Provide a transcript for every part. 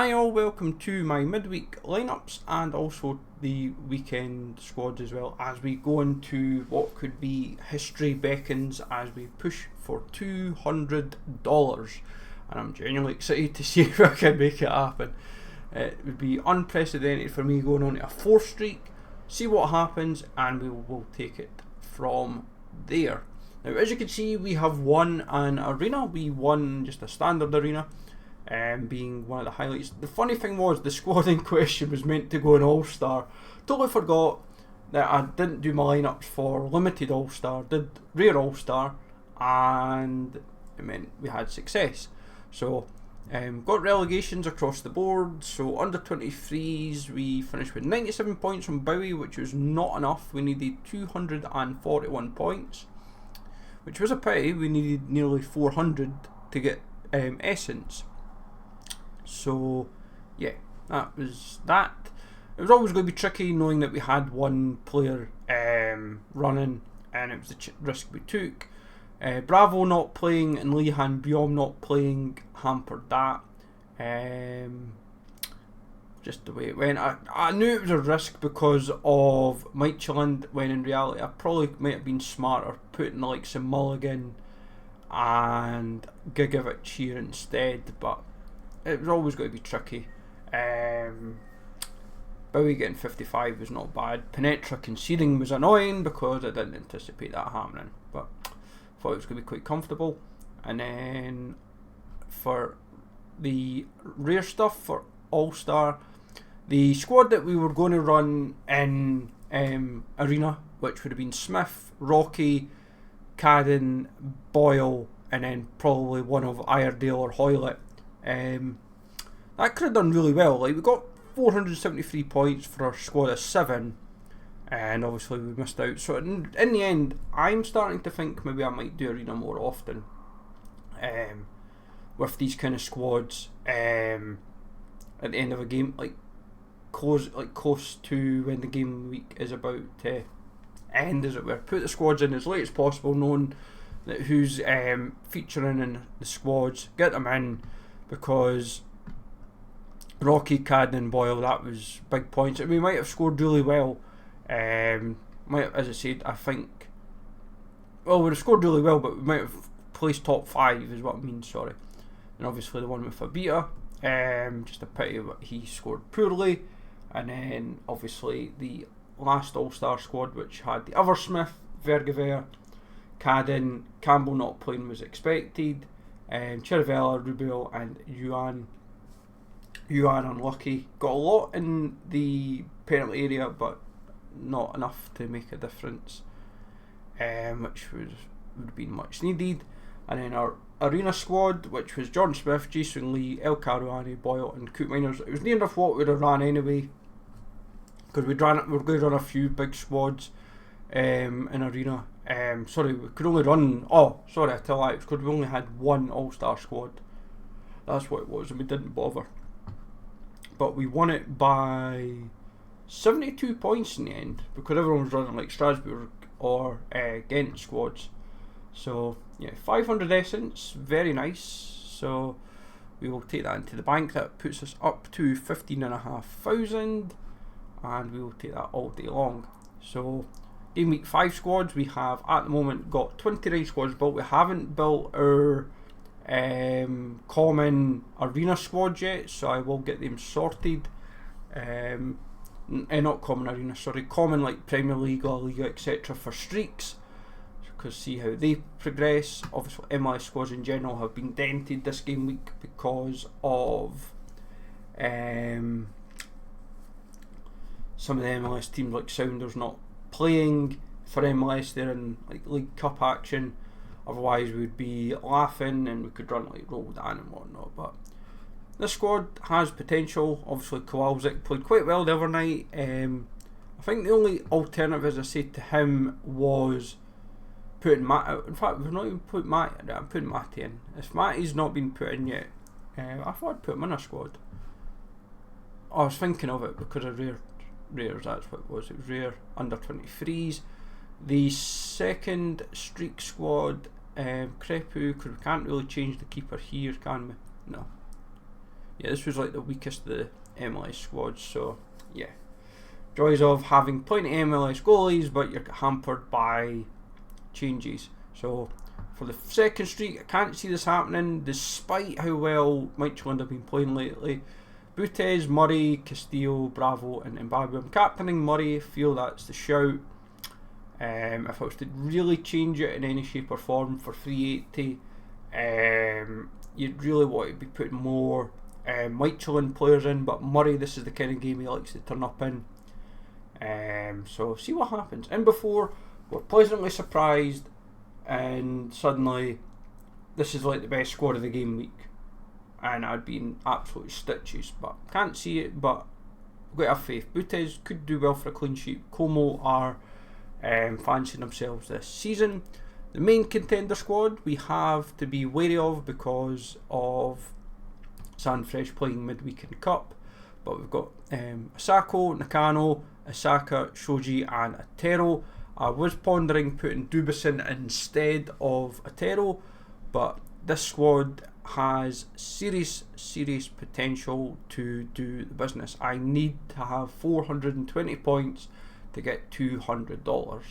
Hi all, welcome to my midweek lineups and also the weekend squads as well, as we go into what could be history beckons as we push for $200, and I'm genuinely excited to see if I can make it happen. It would be unprecedented for me going on to a 4th streak, see what happens, and we will take it from there. Now, as you can see, we have won an arena. We won just a standard arena, being one of the highlights. The funny thing was, the squad in question was meant to go in All-Star. Totally forgot that I didn't do my lineups for limited All-Star, did rare All-Star, and it meant we had success. So got relegations across the board. So under 23s we finished with 97 points from Bowie, which was not enough. We needed 241 points, which was a pity. We needed nearly 400 to get Essence. So yeah, that was that. It was always going to be tricky knowing that we had one player running, and it was the risk we took. Bravo not playing and Lehan Biom not playing hampered that. Just the way it went. I knew it was a risk because of Mike Chilland, when in reality I probably might have been smarter putting the likes of Mulligan and Gigovic here instead, but it was always going to be tricky. Bowie getting 55 was not bad. Penetra conceding was annoying because I didn't anticipate that happening, but thought it was going to be quite comfortable. And then for the rare stuff for All-Star, the squad that we were going to run in Arena, which would have been Smith, Rocky, Cadden, Boyle, and then probably one of Iredale or Hoylett. That could have done really well. Like, we got 473 points for our squad of 7, and obviously we missed out. So in the end, I'm starting to think maybe I might do Arena more often with these kind of squads at the end of a game, like close to when the game week is about to end, as it were. Put the squads in as late as possible, knowing that who's featuring in the squads, get them in, because Rocky, Cadden and Boyle, that was big points, and we might have scored really well. As I said, I think, well, we'd have scored really well, but we might have placed top 5 is what I mean, sorry. And obviously the one with Abita, just a pity that he scored poorly. And then obviously the last All-Star squad, which had the other Smith, Vergever, Cadden, Campbell not playing was expected, Cherivella, Rubio and Yuan unlucky. Got a lot in the penalty area, but not enough to make a difference, which would have been much needed. And then our Arena squad, which was John Smith, Jason Lee, El Caruani, Boyle and Coot Miners. It was near enough what we'd have ran anyway, because we're going to run a few big squads in Arena. Sorry, we could only run, I tell you, it's because we only had one All-Star squad. That's what it was, and we didn't bother. But we won it by 72 points in the end, because everyone was running like Strasbourg or Ghent squads. So yeah, 500 essence, very nice. So we will take that into the bank. That puts us up to 15,500, and we will take that all day long. So game week 5 squads, we have at the moment got 29 squads built. We haven't built our common arena squads yet, so I will get them sorted. Not common arena, sorry, common like Premier League, La Liga, etc. for streaks, because see how they progress. Obviously MLS squads in general have been dented this game week because of some of the MLS teams like Sounders not playing for MLS. They're in like League Cup action. Otherwise we would be laughing and we could run like Roldan and whatnot. But this squad has potential. Obviously Kowalczyk played quite well the other night. I think the only alternative, as I said to him, was putting Matt out. In fact, we've not even put Matt. I'm putting Matt in. If Matty's not been put in yet, I thought I'd put him in a squad. I was thinking of it because of rares. That's what it was. It was rare under 23s. The second streak squad, Crepu, because we can't really change the keeper here, can we? No. yeah, this was like the weakest of the MLS squads. So yeah, joys of having plenty of MLS goalies, but you're hampered by changes. So for the second streak, I can't see this happening, despite how well Midtjylland have been playing lately. Butes, Murray, Castillo, Bravo, and Mbappe. I'm captaining Murray. Feel that's the shout. If I was to really change it in any shape or form for 380, you'd really want to be putting more Midtjylland players in, but Murray, this is the kind of game he likes to turn up in. So see what happens. And before, we're pleasantly surprised, and suddenly this is like the best squad of the game week, and I'd be in absolute stitches, but can't see it. But I've got to have faith. Butes could do well for a clean sheet. Como are fancying themselves this season. The main contender squad we have to be wary of because of Sanfresh playing midweek in Cup, but we've got Asako, Nakano, Asaka, Shoji and Atero. I was pondering putting Dubison instead of Atero, but this squad has serious potential to do the business. I need to have 420 points to get $200.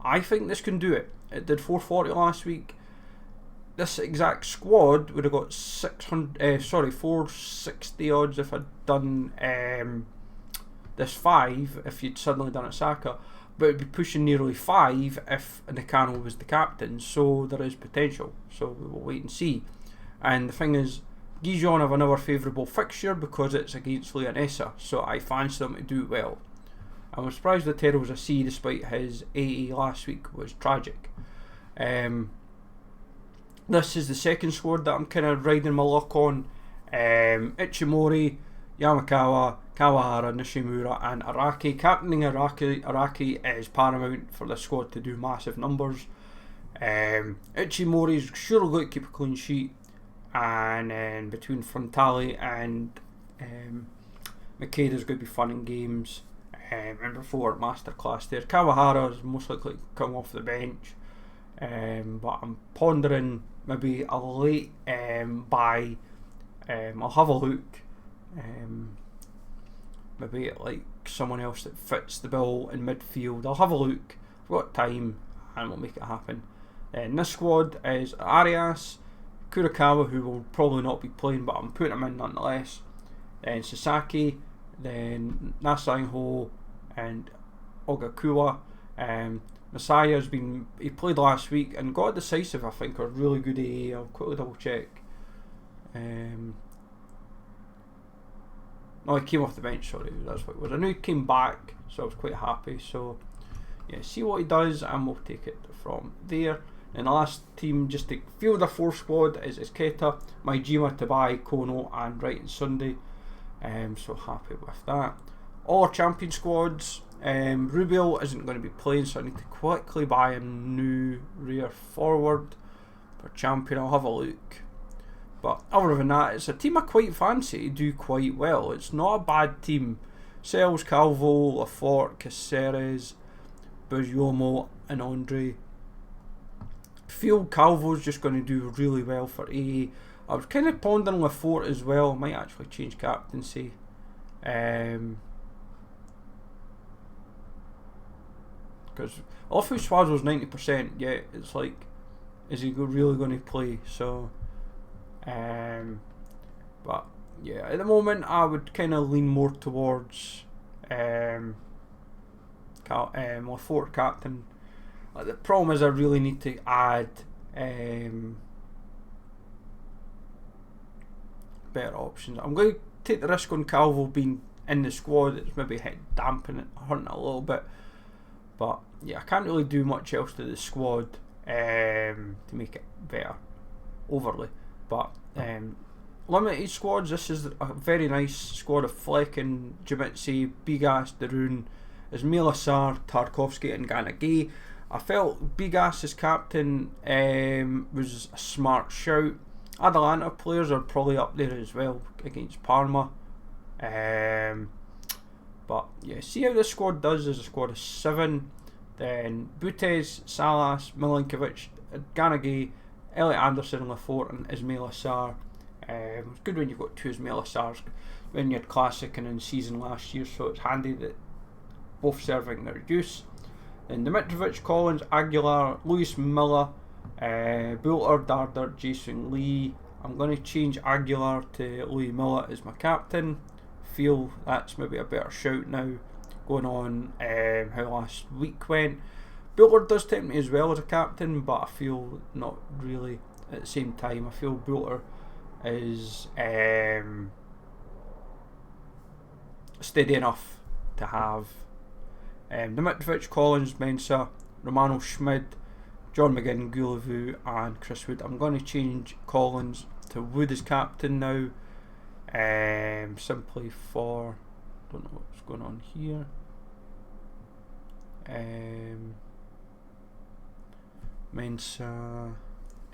I think this can do it. It did 440 last week. This exact squad would have got 460 odds if I'd done this 5 if you'd suddenly done Asaka, but it'd be pushing nearly 5 if Nakano was the captain, so there is potential. So we will wait and see. And the thing is, Gijon have another favourable fixture because it's against Leonessa, so I fancy them to do well. I was surprised that Terrell was a C despite his AE last week was tragic. This is the second squad that I'm kind of riding my luck on. Ichimori, Yamakawa, Kawahara, Nishimura and Araki. Captaining Araki is paramount for this squad to do massive numbers. Ichimori's surely going to keep a clean sheet, and then between Frontale and Makeda's going to be fun in games. And before masterclass there, Kawahara is most likely to come off the bench, but I'm pondering maybe a late buy. I'll have a look, maybe like someone else that fits the bill in midfield. I'll have a look, I've got time and we'll make it happen. And this squad is Arias, Kurakawa, who will probably not be playing, but I'm putting him in nonetheless. Then Sasaki, then Nasangho and Ogakuwa. Messiah he played last week and got a decisive, I think, or really good AA. I'll quickly double check. No, he came off the bench, sorry, that's what it was. I knew he came back, so I was quite happy. So yeah, see what he does and we'll take it from there. And the last team just to field a 4 squad is Keta, Maijima, Tabai, Kono and Right and Sunday. So happy with that. All our champion squads, Rubio isn't going to be playing, so I need to quickly buy a new rear forward for champion. I'll have a look, but other than that, it's a team I quite fancy to do quite well. It's not a bad team. Sells, Calvo, Lafort, Caceres, Bujomo and Andre. Feel Calvo's just going to do really well for AA. I was kind of pondering Lafort as well. I might actually change captaincy. Because off of Swazzle's 90%, yeah, it's like, is he really going to play? So, but yeah, at the moment I would kind of lean more towards Lafort captain. The problem is I really need to add better options. I'm going to take the risk on Calvo being in the squad. It's maybe dampen it, hurting it a little bit, but yeah, I can't really do much else to the squad to make it better overly. But limited squads, this is a very nice squad of Fleck and Jamitsi, Bigas, Darun, Ismail Assar, Tarkovsky and Ganagay. I felt Bigas as captain was a smart shout. Atalanta players are probably up there as well against Parma. But yeah, see how this squad does as a squad of 7. Then Butes, Salas, Milinkovic, Ganagay, Elliot Anderson, Lafort and Ismail Assar. It's good when you've got two as Melisars when you had Classic and in season last year, so it's handy that both serving their use. Then Dimitrovic, Collins, Aguilar, Lewis Miller, Boulter, Darder, Jason Lee. I'm going to change Aguilar to Louis Miller as my captain. Feel that's maybe a better shout now, going on how last week went. Boulter does tempt me as well as a captain, but I feel not really at the same time. I feel Boulter is steady enough to have Dimitrovic, Collins, Mensah, Romano Schmid, John McGinn, Gulevu and Chris Wood. I'm going to change Collins to Wood as captain now, simply for, don't know what's going on here. Mensah,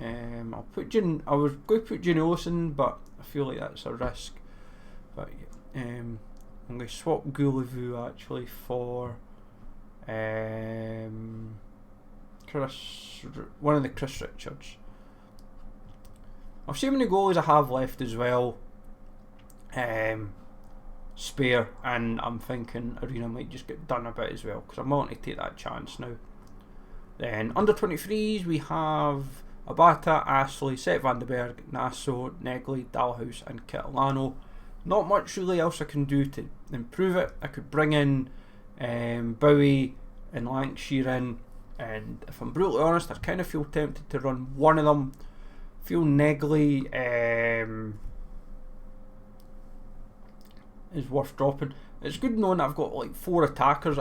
I'll put I was going to put Ginolson, but I feel like that's a risk. But I'm going to swap Gulevu actually for one of the Chris Richards. I'll see how many goalies I have left as well, spare, and I'm thinking Arena might just get done a bit as well, because I'm willing to take that chance now. Then under 23s we have Abata, Ashley, Seth Vandenberg, Nasso, Negley, Dalhouse and Catalano. Not much really else I can do to improve it. I could bring in Bowie and Lancashire in, and if I'm brutally honest, I kind of feel tempted to run one of them. Feel Negley is worth dropping. It's good knowing that I've got like 4 attackers.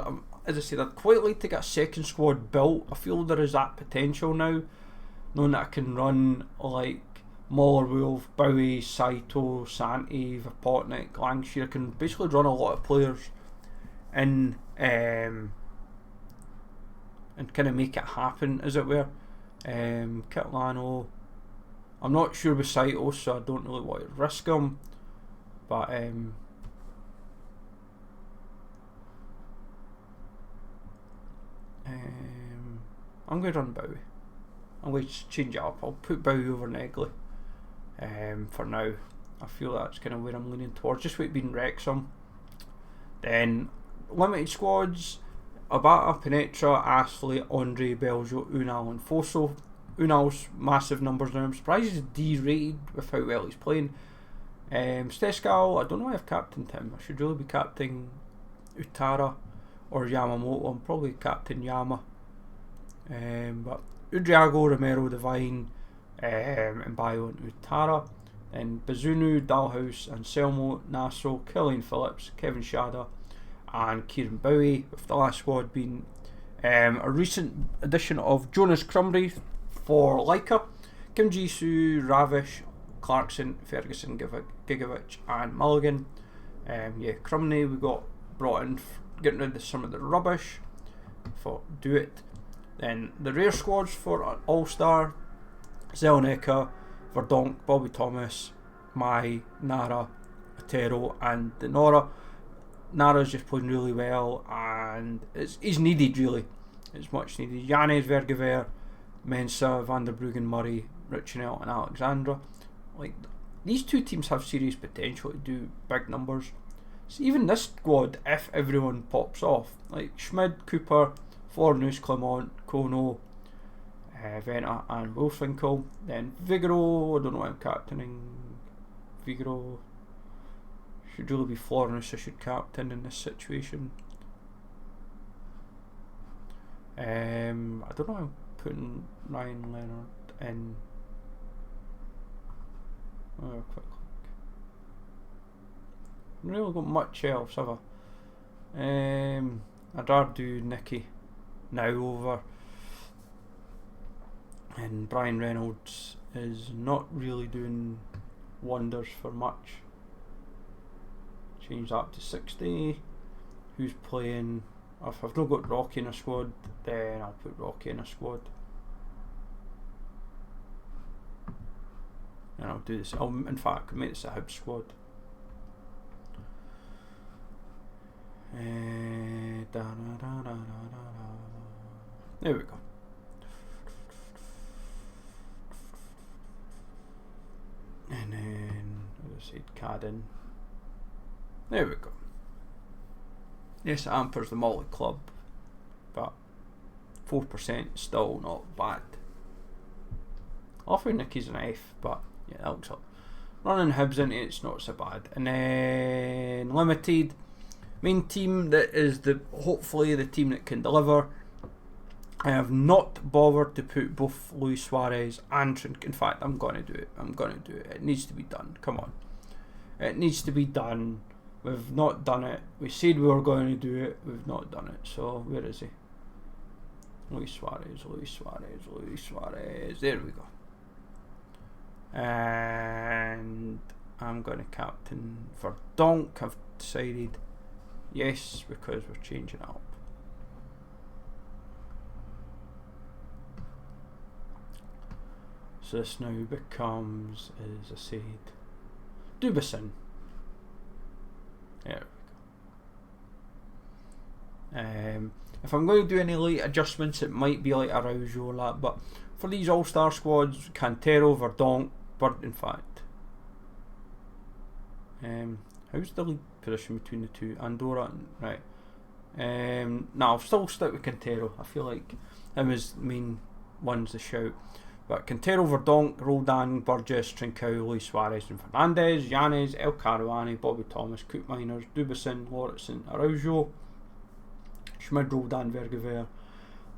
As I said, I'd quite like to get a second squad built. I feel there is that potential now, knowing that I can run like Mollerwolf, Bowie, Saito, Santi, Vapotnik, Lancashire. I can basically run a lot of players in and kind of make it happen, as it were. Catalano, I'm not sure with Saito, so I don't really want to risk him, but I'm going to run Bowie. I'm going to change it up. I'll put Bowie over Negley for now. I feel that's kind of where I'm leaning towards, just with being Wrexham. Then limited squads: Abata, Penetra, Astley, Andre, Belgio, Unal and Fosso. Unal's massive numbers now. I'm surprised he's D-rated with how well he's playing. Steskal, I don't know why I've captained him. I should really be captaining Utara or Yamamoto. I'm probably captain Yama. But Udriago, Romero, Divine, and Bio and Utara. Then Bazunu, Dalhouse, Anselmo, Nasso, Killian Phillips, Kevin Shada, and Kieran Bowie, with the last squad being a recent addition of Jonas Crumbrey for Leica, Kim Jisoo, Ravish, Clarkson, Ferguson, Gigovic, and Mulligan. Crumney we got brought in, getting rid of some of the rubbish. Thought do it. Then the rare squads for All-Star: Zelneka, Verdonk, Bobby Thomas, Mai, Nara, Otero, and Denora. Nara's just playing really well, and he's needed really. It's much needed. Yanez, Vergever, Mensah, Van der Bruggen, Murray, Richinell, and Alexandra. Like, these two teams have serious potential to do big numbers. So even this squad, if everyone pops off, like Schmid, Cooper, Fornus, Clement, Kono, Venta, and Wolfenkel. Then Vigoro, I don't know why I'm captaining Vigoro. Should really be Florence I should captain in this situation. I don't know why I'm putting Ryan Leonard in. Oh, quick click. I haven't really got much else, have I? I'd rather do Nicky now over. And Brian Reynolds is not really doing wonders for much. Change that to 60. Who's playing? If I've not got Rocky in a squad, then I'll put Rocky in a squad. And I'll do this. In fact, I'll make this a Hib squad. There we go. And then card in. There we go. Yes, it hampers the multi-club, but 4% still not bad. Off with Nicky's an F, but yeah, that looks up. Running Hibs into it's not so bad. And then limited, main team that is hopefully the team that can deliver. I have not bothered to put both Luis Suarez and Trink. In fact, I'm going to do it. I'm going to do it. It needs to be done. Come on. It needs to be done. We've not done it. We said we were going to do it. We've not done it. So, where is he? Luis Suarez, Luis Suarez, Luis Suarez. There we go. And I'm going to captain for Donk. I've decided yes, because we're changing it up. So this now becomes, as I said, Dubison. There we go. If I'm going to do any late adjustments, it might be like Araujo or that, but for these all-star squads, Cantero, Verdonk, Bird, in fact. How's the league position between the two? Andorra, right. No, I'll still stick with Cantero. I feel like him is the main ones to shout. But Cantero, Verdonk, Roldan, Burgess, Trincao, Luis Suarez and Fernandez, Yanez, El Caruani, Bobby Thomas, Cook Miners, Dubison, Lauritsen, Araujo, Schmid, Roldan, Vergever,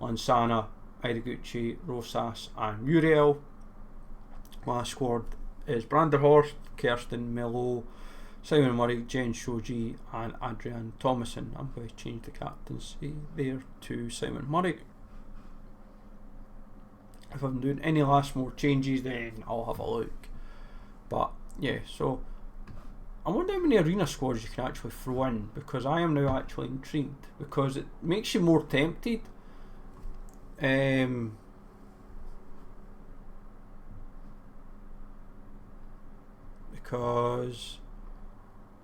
Lansana, Ideguchi, Rosas and Muriel. My squad is Branderhorst, Kirsten, Melo, Simon Murray, Jen Shoji and Adrian Thomason. I'm going to change the captaincy there to Simon Murray. If I'm doing any last more changes, then I'll have a look. But yeah, so I wonder how many arena squads you can actually throw in, because I am now actually intrigued, because it makes you more tempted. Because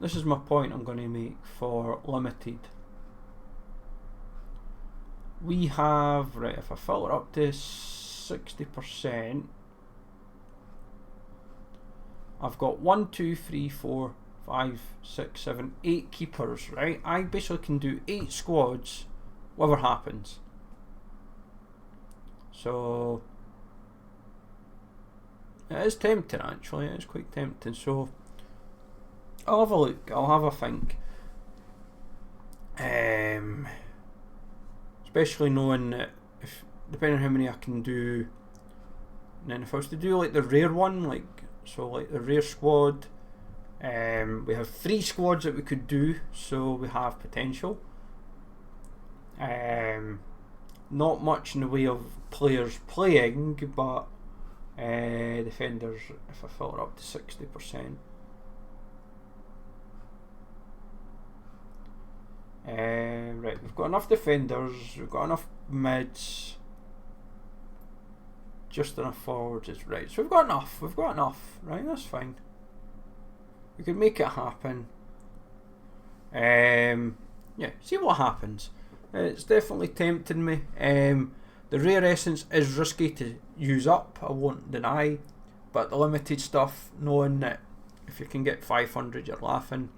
this is my point I'm going to make for limited. We have, right, if I filter up to 60%, I've got 1, 2, 3, 4, 5, 6, 7, 8 keepers, right? I basically can do 8 squads, whatever happens. So it is tempting, actually. It is quite tempting. So I'll have a look. I'll have a think. Especially knowing that if, depending on how many I can do, and then if I was to do like the rare one, like so, like the rare squad, we have 3 squads that we could do, so we have potential. Not much in the way of players playing, but defenders, if I filter up to 60%. Right, we've got enough defenders, we've got enough mids, just enough forwards, is right. So we've got enough, right, that's fine. We can make it happen. Yeah, see what happens. It's definitely tempting me. The rare essence is risky to use up, I won't deny, but the limited stuff, knowing that if you can get 500 you're laughing.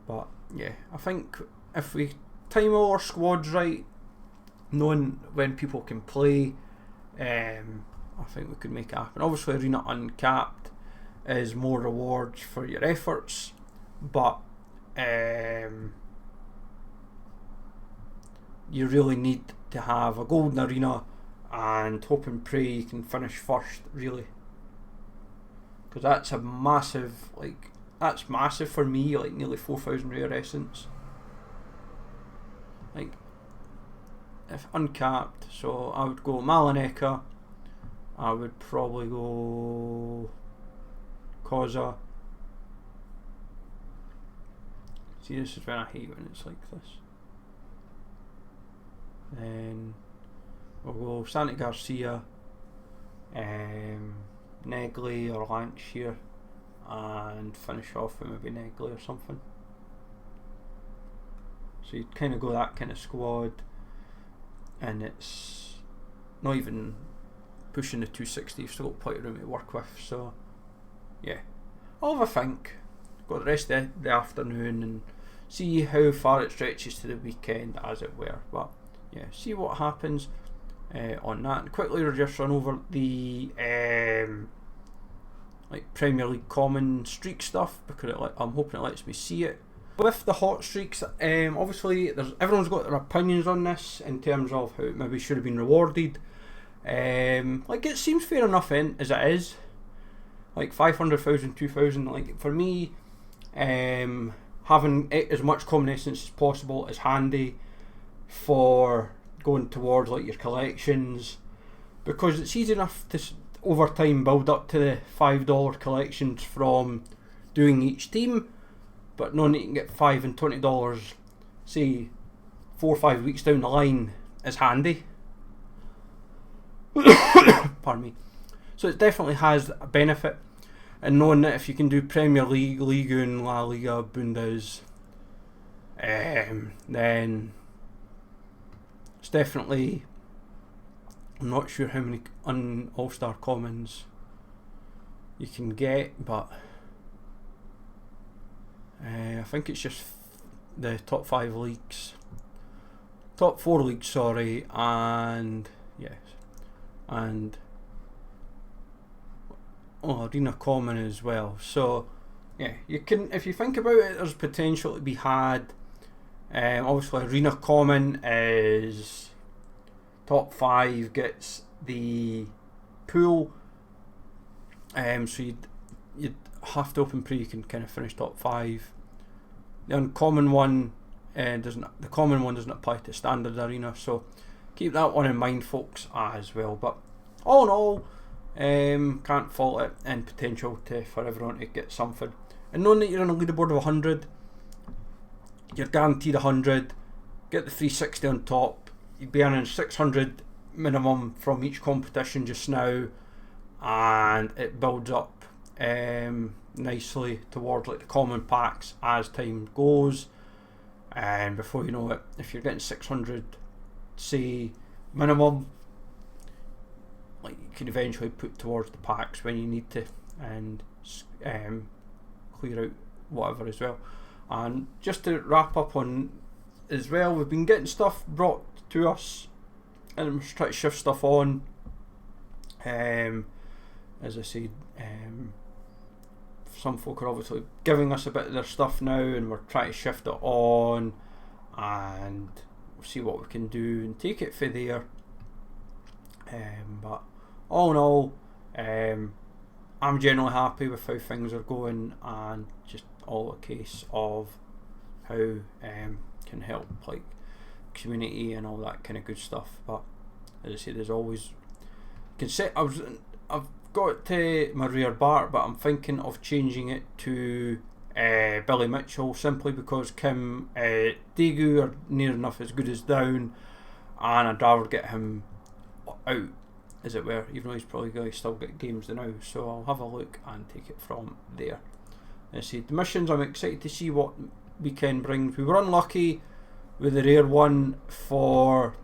But yeah, I think if we time all our squads right, knowing when people can play, I think we could make it happen. Obviously Arena Uncapped is more rewards for your efforts, but you really need to have a golden arena and hope and pray you can finish first, really, because that's a massive, like, that's massive for me, like nearly 4,000 rare essence. Like, if uncapped, so I would go Malineka, I would probably go Koza. See, this is when I hate when it's like this. Then we'll go Santi Garcia, Negley or Lancashire, and finish off with maybe Negley or something. So you'd kind of go that kind of squad, and it's not even pushing the 260, you've still got plenty of room to work with. So yeah, I'll have a think. got the rest of the afternoon and see how far it stretches to the weekend, as it were. But yeah, see what happens on that. And quickly, we'll just run over the like Premier League common streak stuff, because I'm hoping it lets me see it. With the hot streaks, obviously everyone's got their opinions on this in terms of how it maybe should have been rewarded. Like, it seems fair enough as it is. Like 500,000, 2,000. Like, for me, having as much common essence as possible is handy for going towards like your collections, because it's easy enough to over time build up to the $5 collections from doing each team. But knowing that you can get $5 and $20, say 4 or 5 weeks down the line, is handy. Pardon me. So it definitely has a benefit, and knowing that if you can do Premier League, Liga and La Liga, Bundes, then it's definitely. I'm not sure how many All-Star commons you can get, but I think it's just the top 5 leagues, top 4 leagues, sorry, and yes, and Arena Common as well. So yeah, you can, if you think about it, there's potential to be had. Obviously, Arena Common is top 5 gets the pool. So you'd have to open pre, you can kind of finish top 5. The uncommon one the common one doesn't apply to standard arena, so keep that one in mind, folks, as well. But all in all, can't fault it, and potential for everyone to get something. And knowing that you're on a leaderboard of 100, you're guaranteed 100. Get the 360 on top. You'd be earning 600 minimum from each competition just now, and it builds up nicely towards like the common packs as time goes. And before you know it, if you're getting 600, say, minimum, like, you can eventually put towards the packs when you need to, and clear out whatever as well. And just to wrap up on as well, we've been getting stuff brought to us, and I'm just trying to shift stuff on. As I said, some folk are obviously giving us a bit of their stuff now, and we're trying to shift it on and see what we can do and take it for there. But all in all, I'm generally happy with how things are going, and just all a case of how can help like community and all that kind of good stuff. But as I say, there's always I've got to my rear bar, but I'm thinking of changing it to Billy Mitchell, simply because Kim Daegu are near enough as good as down, and I'd rather get him out, as it were, even though he's probably going to still get games now. So I'll have a look and take it from there. As I say, the missions, I'm excited to see what weekend brings. We were unlucky with the rare one for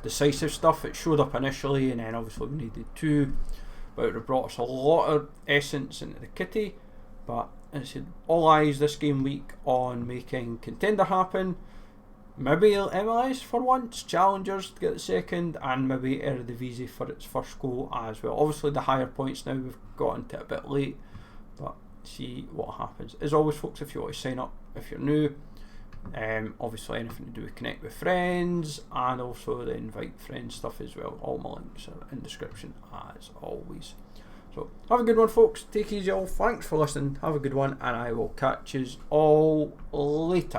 decisive stuff. It showed up initially, and then obviously we needed 2, but it brought us a lot of essence into the kitty. But as I said, all eyes this game week on making contender happen. Maybe MLS for once, challengers to get the second, and maybe Eredivisie for its first goal as well. Obviously the higher points now, we've got into it a bit late, but see what happens. As always, folks, if you want to sign up, if you're new, obviously anything to do with connect with friends, and also the invite friends stuff as well. All my links are in the description as always. So have a good one, folks. Take it easy all. Thanks for listening. Have a good one, and I will catch you all later.